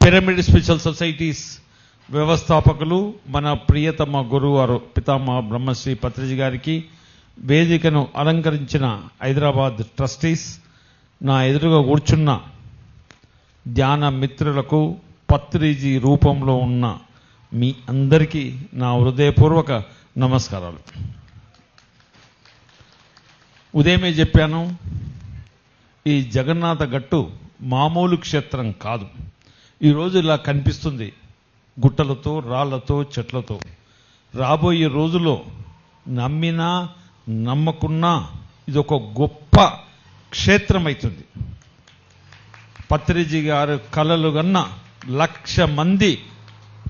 Pyramid spiritual societies వ్యవస్థాపకులు మన ప్రియతమ గురువారు పితామహ బ్రహ్మశ్రీ పత్రిజీ గారికి, వేదికను అలంకరించిన హైదరాబాద్ ట్రస్టీస్, నా ఎదురుగా కూర్చున్న ధ్యాన మిత్రులకు, పత్రిజీ రూపంలో ఉన్న మీ అందరికీ నా హృదయపూర్వక నమస్కారాలు. ఉదయమే చెప్పాను, ఈ జగన్నాథ గట్టు మామూలు క్షేత్రం కాదు. ఈరోజు ఇలా కనిపిస్తుంది గుట్టలతో, రాళ్లతో, చెట్లతో. రాబోయే రోజుల్లో నమ్మినా నమ్మకున్నా ఇది ఒక గొప్ప క్షేత్రం అవుతుంది. పత్రిజీ గారు కలలు గన్న 1,00,000 మంది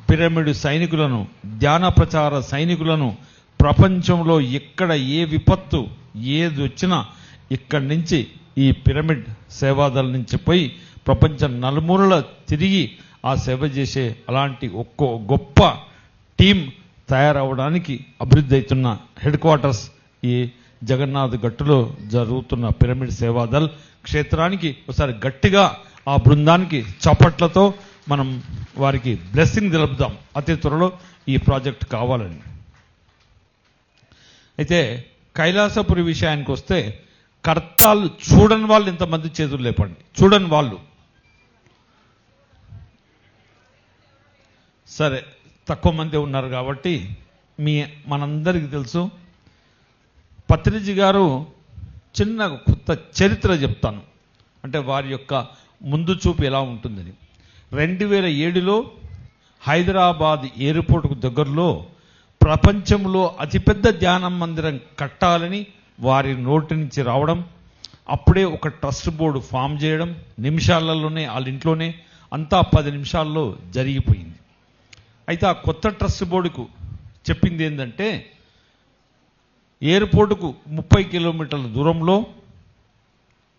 పిరమిడ్ సైనికులను, ధ్యాన ప్రచార సైనికులను ప్రపంచంలో ఎక్కడ ఏ విపత్తు ఏది వచ్చినా ఇక్కడి నుంచి ఈ పిరమిడ్ సేవాదళ నుంచి పోయి ప్రపంచం నలుమూలల తిరిగి ఆ సేవ చేసే అలాంటి ఒక్కో గొప్ప టీం తయారవడానికి అభివృద్ధి అవుతున్న హెడ్ క్వార్టర్స్ ఈ జగన్నాథ్ గట్టులో జరుగుతున్న పిరమిడ్ సేవాదళ్ క్షేత్రానికి ఒకసారి గట్టిగా ఆ బృందానికి చప్పట్లతో మనం వారికి బ్లెస్సింగ్ తెలుపుదాం. అతి త్వరలో ఈ ప్రాజెక్ట్ కావాలని. అయితే కైలాసపురి విషయానికి వస్తే కర్తాలు చూడని వాళ్ళు ఇంతమంది చేతులు లేపండి. చూడని వాళ్ళు సరే తక్కువ మంది ఉన్నారు కాబట్టి మనందరికీ తెలుసు. పత్రిజీ గారు చిన్న కొత్త చరిత్ర చెప్తాను, అంటే వారి యొక్క ముందు చూపు ఎలా ఉంటుందని. 2007లో హైదరాబాద్ ఎయిర్పోర్ట్కు దగ్గరలో ప్రపంచంలో అతిపెద్ద ధ్యాన మందిరం కట్టాలని వారి నోటి నుంచి రావడం, అప్పుడే ఒక ట్రస్ట్ బోర్డు ఫామ్ చేయడం, నిమిషాలలోనే వాళ్ళ ఇంట్లోనే అంతా 10 నిమిషాల్లో జరిగిపోయింది. అయితే ఆ కొత్త ట్రస్ట్ బోర్డుకు చెప్పింది ఏంటంటే, ఎయిర్పోర్టుకు 30 కిలోమీటర్ల దూరంలో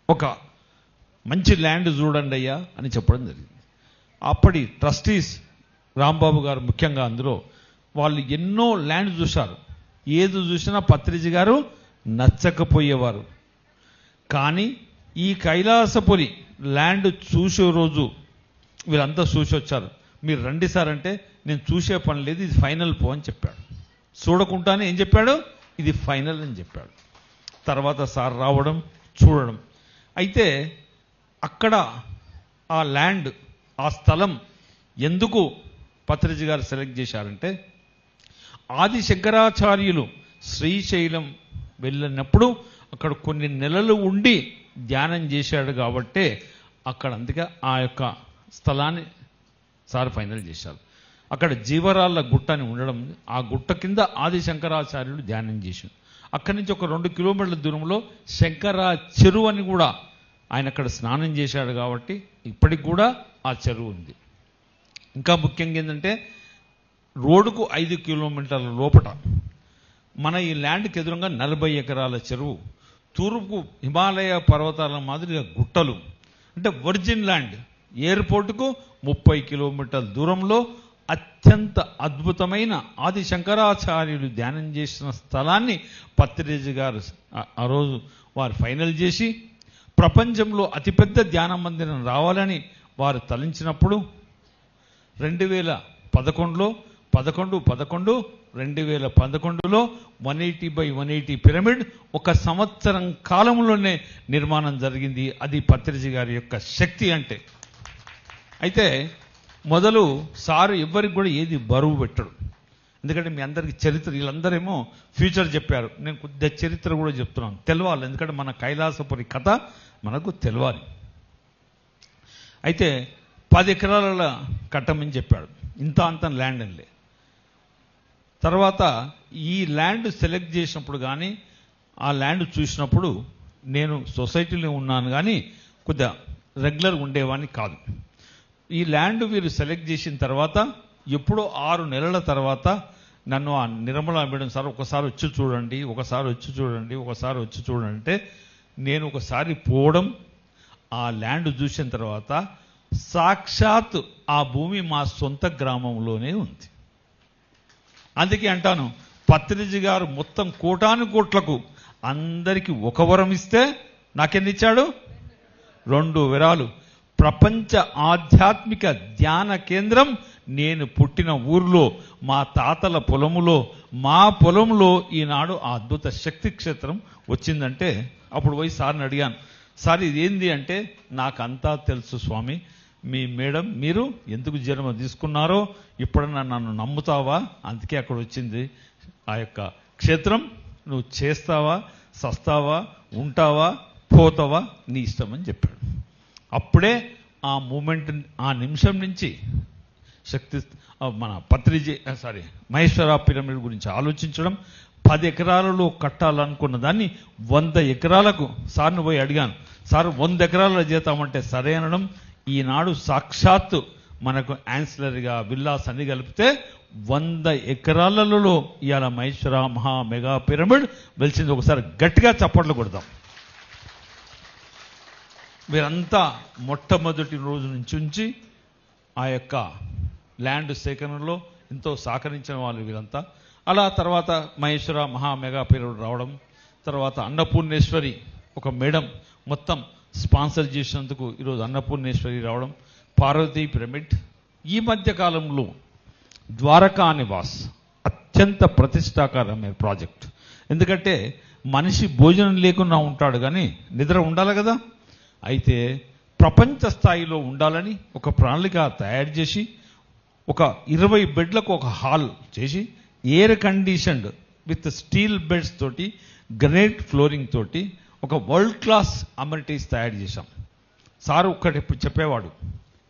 ఒక మంచి ల్యాండ్ చూడండి అయ్యా అని చెప్పడం జరిగింది. అప్పటి ట్రస్టీస్ రాంబాబు గారు ముఖ్యంగా అందులో వాళ్ళు ఎన్నో ల్యాండ్ చూశారు. ఏది చూసినా పత్రిజీ గారు నచ్చకపోయేవారు. కానీ ఈ కైలాసపురి ల్యాండ్ చూసే రోజు వీళ్ళంతా చూసి వచ్చారు. మీరు రండి సార్ అంటే, నేను చూసే పని లేదు, ఇది ఫైనల్ పో అని చెప్పాడు. చూడకుండానే ఏం చెప్పాడు, ఇది ఫైనల్ అని చెప్పాడు. తర్వాత సార్ రావడం, చూడడం. అయితే అక్కడ ఆ ల్యాండ్, ఆ స్థలం ఎందుకు పత్రిజీ గారు సెలెక్ట్ చేశారంటే, ఆది శంకరాచార్యులు శ్రీశైలం వెళ్ళినప్పుడు అక్కడ కొన్ని నెలలు ఉండి ధ్యానం చేశాడు కాబట్టే అక్కడ అందుకే ఆ యొక్క స్థలాన్ని సార్ ఫైనల్ చేశారు. అక్కడ జీవరాళ్ళ గుట్ట అని ఉండడం, ఆ గుట్ట కింద ఆది శంకరాచార్యులు ధ్యానం చేశారు. అక్కడి నుంచి ఒక 2 కిలోమీటర్ల దూరంలో శంకరా చెరువు అని కూడా ఆయన అక్కడ స్నానం చేశాడు కాబట్టి ఇప్పటికి కూడా ఆ చెరువు ఉంది. ఇంకా ముఖ్యంగా ఏంటంటే, రోడ్డుకు 5 కిలోమీటర్ల లోపట మన ఈ ల్యాండ్కి ఎదురుగా 40 ఎకరాల చెరువు, తూర్పు హిమాలయ పర్వతాల మాదిరిగా గుట్టలు, అంటే వర్జిన్ ల్యాండ్. ఎయిర్పోర్టుకు 30 కిలోమీటర్ల దూరంలో అత్యంత అద్భుతమైన ఆది శంకరాచార్యులు ధ్యానం చేసిన స్థలాన్ని పత్రిజీ గారు ఆ రోజు వారు ఫైనల్ చేసి, ప్రపంచంలో అతిపెద్ద ధ్యాన మందిరం రావాలని వారు తలంచినప్పుడు 2011లో 2011లో 180/180 పిరమిడ్ ఒక సంవత్సరం కాలంలోనే నిర్మాణం జరిగింది. అది పత్రిజీ గారి యొక్క శక్తి అంటే. అయితే మొదలు సారు ఎవ్వరికి కూడా ఏది బరువు పెట్టడు. ఎందుకంటే మీ అందరికీ చరిత్ర, వీళ్ళందరేమో ఫ్యూచర్ చెప్పారు, నేను కొద్దిగా చరిత్ర కూడా చెప్తున్నాను, తెలవాలి. ఎందుకంటే మన కైలాసపురి కథ మనకు తెలవాలి. అయితే 10 ఎకరాల కట్టమని చెప్పాడు, ఇంత అంత ల్యాండ్ అని. తర్వాత ఈ ల్యాండ్ సెలెక్ట్ చేసినప్పుడు కానీ ఆ ల్యాండ్ చూసినప్పుడు నేను సొసైటీలో ఉన్నాను కానీ కొద్దిగా రెగ్యులర్గా ఉండేవాడిని కాదు. ఈ ల్యాండ్ వీరు సెలెక్ట్ చేసిన తర్వాత ఎప్పుడో 6 నెలల తర్వాత నన్ను ఆ నిర్మలా మేడం సార్ ఒకసారి వచ్చి చూడండి, ఒకసారి వచ్చి చూడండి, ఒకసారి వచ్చి చూడండి అంటే, నేను ఒకసారి పోవడం, ఆ ల్యాండ్ చూసిన తర్వాత సాక్షాత్ ఆ భూమి మా సొంత గ్రామంలోనే ఉంది. అందుకే అంటాను, పత్రిజీ గారు మొత్తం కోటాను కోట్లకు అందరికీ ఒక వరం ఇస్తే నాకెన్ని ఇచ్చాడు? 2 వరాలు. ప్రపంచ ఆధ్యాత్మిక ధ్యాన కేంద్రం నేను పుట్టిన ఊరిలో, మా తాతల పొలములో, మా పొలంలో ఈనాడు ఆ అద్భుత శక్తి క్షేత్రం వచ్చిందంటే అప్పుడు పోయి సార్ని అడిగాను, సార్ ఇదేంది అంటే, నాకంతా తెలుసు స్వామి, మీ మేడం మీరు ఎందుకు జన్మ తీసుకున్నారో ఇప్పుడన్నా నన్ను నమ్ముతావా, అందుకే అక్కడ వచ్చింది ఆ యొక్క క్షేత్రం, నువ్వు చేస్తావా, సస్తావా, ఉంటావా, పోతావా, నీ ఇష్టం అని చెప్పాడు. అప్పుడే ఆ మూమెంట్, ఆ నిమిషం నుంచి శక్తి మన మహేశ్వర పిరమిడ్ గురించి ఆలోచించడం, 10 ఎకరాలలో కట్టాలనుకున్న దాన్ని 100 ఎకరాలకు సార్ని పోయి అడిగాను, సార్ 100 ఎకరాలలో చేద్దామంటే సరే అనడం. ఈనాడు సాక్షాత్తు మనకు యాన్సిలరీగా విల్లాస్ అన్ని కలిపితే 100 ఎకరాలలో ఇవాళ మహేశ్వర మహా మెగా పిరమిడ్ వెలిసింది. ఒకసారి గట్టిగా చప్పట్లు కొడదాం. వీరంతా మొట్టమొదటి రోజు నుంచి ఆ యొక్క ల్యాండ్ సేకరణలో ఎంతో సహకరించిన వాళ్ళు వీరంతా. అలా తర్వాత మహేశ్వర మహా మెగా పిరమిడ్ రావడం, తర్వాత అన్నపూర్ణేశ్వరి ఒక మేడం మొత్తం స్పాన్సర్ చేసినందుకు ఈరోజు అన్నపూర్ణేశ్వరి రావడం, పార్వతీ పిరమిడ్. ఈ మధ్య కాలంలో ద్వారకా నివాస్ అత్యంత ప్రతిష్టాకరమైన ప్రాజెక్ట్. ఎందుకంటే మనిషి భోజనం లేకుండా ఉంటాడు కానీ నిద్ర ఉండాలి కదా. అయితే ప్రపంచ స్థాయిలో ఉండాలని ఒక ప్రణాళిక తయారు చేసి ఒక 20 బెడ్లకు ఒక హాల్ చేసి air conditioned with steel beds తోటి, గ్రనైట్ ఫ్లోరింగ్ తోటి ఒక వరల్డ్ క్లాస్ అమ్యూనిటీస్ తయారు చేశాం. సారు ఒక్కటి చెప్పేవాడు,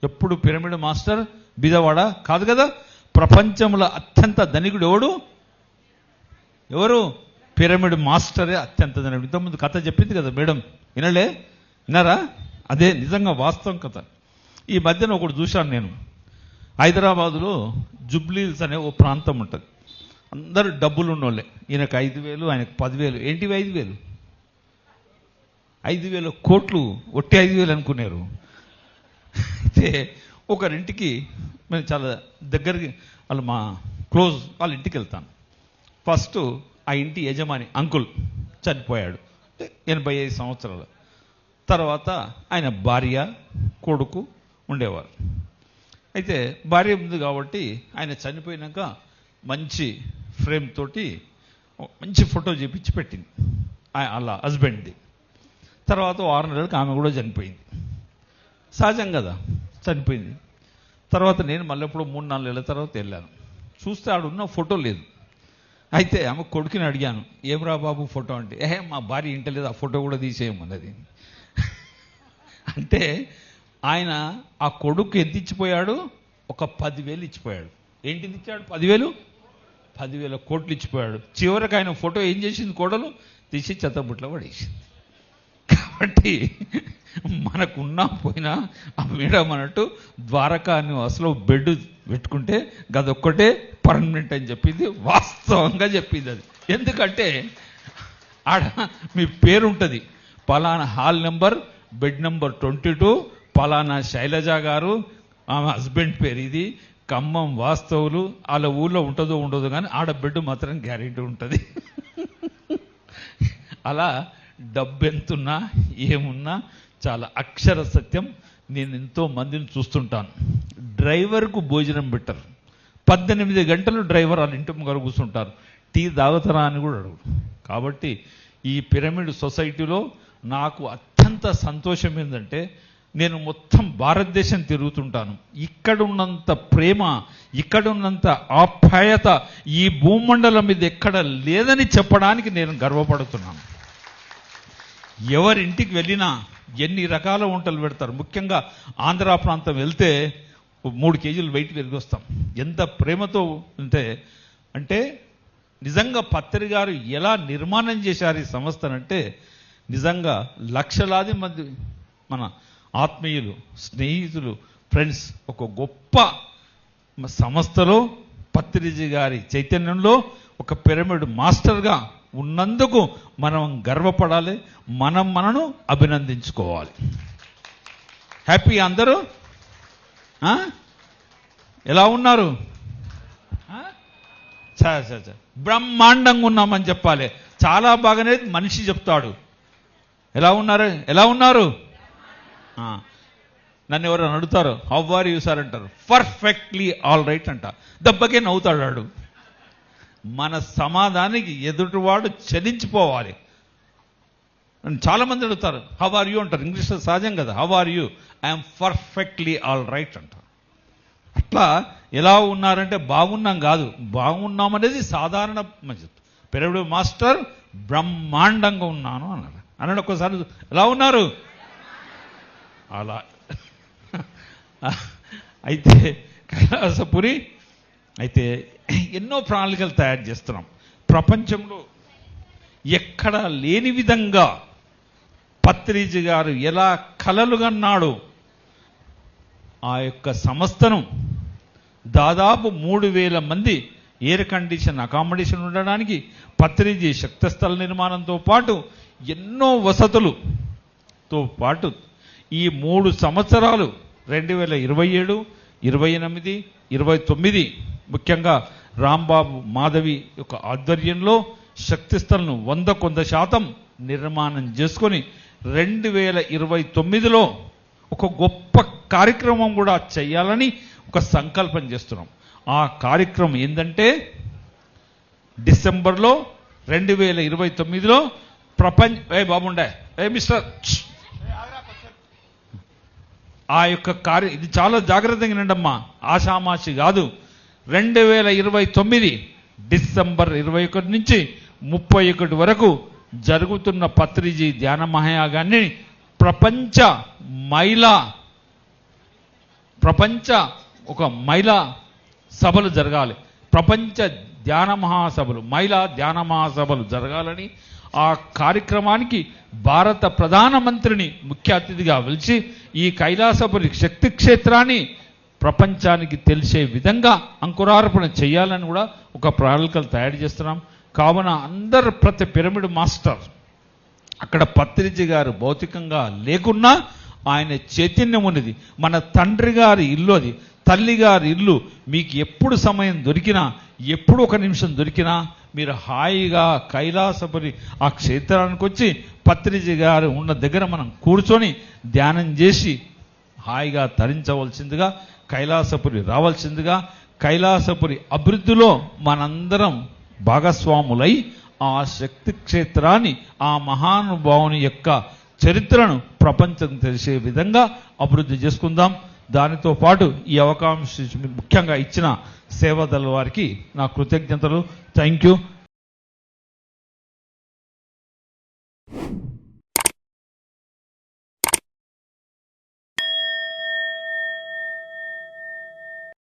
ఎప్పుడు పిరమిడ్ మాస్టర్ బీదవాడ కాదు కదా, ప్రపంచంలో అత్యంత ధనికుడు ఎవరు? పిరమిడ్ మాస్టరే అత్యంత ధనికుడు. ఇంతకుముందు కథ చెప్పింది కదా మేడం, వినరా? అదే నిజంగా వాస్తవం కథ. ఈ మధ్యన ఒకటి చూశాను నేను, హైదరాబాదులో జుబ్లీల్స్ అనే ఓ ప్రాంతం ఉంటుంది, అందరూ డబ్బులు ఉన్నోళ్ళే. ఈయనకు 5,000, ఆయనకు 10,000. ఏంటివి 5,000? 5,000 కోట్లు ఒట్టి 5,000 అనుకున్నారు. అయితే ఒకరింటికి మేము చాలా దగ్గరికి, వాళ్ళు మా క్లోజ్ వాళ్ళ ఇంటికి వెళ్తాను. ఫస్ట్ ఆ ఇంటి యజమాని అంకుల్ చనిపోయాడు, 85 సంవత్సరాలు. తర్వాత ఆయన భార్య కొడుకు ఉండేవారు. అయితే భార్య ఉంది కాబట్టి ఆయన చనిపోయినాక మంచి ఫ్రేమ్ తోటి మంచి ఫోటో చేపించి పెట్టింది అలా హస్బెండ్ది. తర్వాత 6 నెలలకు ఆమె కూడా చనిపోయింది. సహజం కదా, చనిపోయింది. తర్వాత నేను మళ్ళీ ఎప్పుడు 3-4 నెలల తర్వాత వెళ్ళాను, చూస్తే ఆడున్న ఫోటో లేదు. అయితే ఆమె కొడుకుని అడిగాను, ఏమరా బాబు ఫోటో అంటే, మా భార్య ఇంట లేదు, ఆ ఫోటో కూడా తీసేయమన్నది. అంటే ఆయన ఆ కొడుకు ఎంత ఇచ్చిపోయాడు? ఒక 10,000 ఇచ్చిపోయాడు. ఏంటిది ఇచ్చాడు? 10,000 కోట్లు ఇచ్చిపోయాడు. చివరికి ఆయన ఫోటో ఏం చేసింది? కోడలు తీసి చెత్తబుట్లో పడేసింది. కాబట్టి మనకున్నా పోయినా ఆ మేడం అన్నట్టు ద్వారకా నివాస్లో బెడ్ పెట్టుకుంటే గదొక్కటే పర్మనెంట్ అని చెప్పింది, వాస్తవంగా చెప్పింది అది. ఎందుకంటే ఆడ మీ పేరు ఉంటుంది, పలానా హాల్ నెంబర్, బెడ్ నెంబర్ 22, పలానా శైలజ గారు, ఆమె హస్బెండ్ పేరు ఇది, ఖమ్మం వాస్తవులు. వాళ్ళ ఊళ్ళో ఉంటుందో ఉండదో కానీ ఆడ బెడ్ మాత్రం గ్యారెంటీ ఉంటుంది. అలా డబ్బు ఎంతున్నా ఏమున్నా చాలా అక్షర సత్యం. నేను ఎంతో మందిని చూస్తుంటాను, డ్రైవర్కు భోజనం పెట్టరు, 18 గంటలు డ్రైవర్ వాళ్ళ ఇంటి ముంగర కూర్చుంటారు, టీ తాగుతారా అని కూడా అడుగురు. కాబట్టి ఈ పిరమిడ్ సొసైటీలో నాకు అత్యంత సంతోషం ఏంటంటే, నేను మొత్తం భారతదేశం తిరుగుతుంటాను, ఇక్కడున్నంత ప్రేమ, ఇక్కడున్నంత ఆప్యాయత ఈ భూమండలం మీద ఎక్కడ లేదని చెప్పడానికి నేను గర్వపడుతున్నాను. ఎవరింటికి వెళ్ళినా ఎన్ని రకాల వంటలు పెడతారు. ముఖ్యంగా ఆంధ్ర ప్రాంతం వెళ్తే 3 కేజీలు వెయిట్ పెరిగి వస్తాం. ఎంత ప్రేమతో అంటే నిజంగా పత్రి గారు ఎలా నిర్మాణం చేశారు ఈ సంస్థనంటే, నిజంగా లక్షలాది మంది మన ఆత్మీయులు, స్నేహితులు, ఫ్రెండ్స్ ఒక గొప్ప సంస్థలో పత్రిజీ గారి చైతన్యంలో ఒక పిరమిడ్ మాస్టర్గా ఉన్నందుకు మనం గర్వపడాలి, మనను అభినందించుకోవాలి. హ్యాపీ అందరూ? ఎలా ఉన్నారు? బ్రహ్మాండంగా ఉన్నామని చెప్పాలి. చాలా బాగానే మనిషి చెప్తాడు. ఎలా ఉన్నారు? నన్ను ఎవరైనా అడుగుతారు హౌ ఆర్ యూ సార్ అంటారు, పర్ఫెక్ట్లీ ఆల్ రైట్ అంట. దెబ్బకే నవ్వుతాడు వాడు. మన సమాధానానికి ఎదుటివాడు చలించిపోవాలి. చాలా మంది అడుగుతారు హౌ ఆర్ యూ అంటారు, ఇంగ్లీష్లో సహజం కదా, how are you, I'm perfectly all right అంటారు. అట్లా ఎలా ఉన్నారంటే బాగున్నాం కాదు, బాగున్నాం అనేది సాధారణ మంచిది. పిరమిడ్ మాస్టర్ బ్రహ్మాండంగా ఉన్నాను అన్నాడు. అన్నాడు ఒక్కసారి ఎలా ఉన్నారు అలా. అయితే కైలాసపురి అయితే ఎన్నో ప్రణాళికలు తయారు చేస్తున్నాం. ప్రపంచంలో ఎక్కడ లేని విధంగా పత్రిజీ గారు ఎలా కలలుగన్నాడో ఆ యొక్క సంస్థను దాదాపు 3,000 మంది ఎయిర్ కండిషన్ అకామిడేషన్ ఉండడానికి పత్రిజీ శక్తిస్థల నిర్మాణంతో పాటు ఎన్నో వసతులతో పాటు ఈ 3 సంవత్సరాలు 2027, 28, 29 ముఖ్యంగా రాంబాబు మాధవి యొక్క ఆధ్వర్యంలో శక్తిస్థలను 100% నిర్మాణం చేసుకొని 2029లో ఒక గొప్ప కార్యక్రమం కూడా చేయాలని ఒక సంకల్పం చేస్తున్నాం. ఆ కార్యక్రమం ఏంటంటే డిసెంబర్లో 2029లో బాబుండే మిస్టర్ ఆ యొక్క ఇది చాలా జాగ్రత్తగా వినండమ్మా, ఆషామాషి కాదు. 2029 డిసెంబర్ 21 నుంచి 31 వరకు జరుగుతున్న పత్రిజీ ధ్యాన మహాయాగాన్ని ప్రపంచ ఒక మహిళా సభలు జరగాలి. ప్రపంచ ధ్యాన మహాసభలు, మహిళా ధ్యాన మహాసభలు జరగాలని ఆ కార్యక్రమానికి భారత ప్రధానమంత్రిని ముఖ్య అతిథిగా పిలిచి ఈ కైలాసపురి శక్తి క్షేత్రాన్ని ప్రపంచానికి తెలిసే విధంగా అంకురార్పణ చేయాలని కూడా ఒక ప్రణాళికలు తయారు చేస్తున్నాం. కావున అందరు ప్రతి పిరమిడ్ మాస్టర్ అక్కడ పత్రిజీ గారు భౌతికంగా లేకున్నా ఆయన చైతన్యం ఉన్నది. మన తండ్రి గారి ఇల్లు అది, తల్లి గారి ఇల్లు. మీకు ఎప్పుడు సమయం దొరికినా, ఎప్పుడు ఒక నిమిషం దొరికినా మీరు హాయిగా కైలాసపురి ఆ క్షేత్రానికి వచ్చి పత్రిజీ గారు ఉన్న దగ్గర మనం కూర్చొని ధ్యానం చేసి హాయిగా తరించవలసిందిగా, కైలాసపురి రావాల్సిందిగా, కైలాసపురి అభివృద్ధిలో మనందరం భాగస్వాములై ఆ శక్తి క్షేత్రాన్ని, ఆ మహానుభావుని యొక్క చరిత్రను ప్రపంచం తెలిసే విధంగా అభివృద్ధి చేసుకుందాం. దానితో పాటు ఈ అవకాశం ముఖ్యంగా ఇచ్చిన సేవాదళ వారికి నా కృతజ్ఞతలు. Thank you.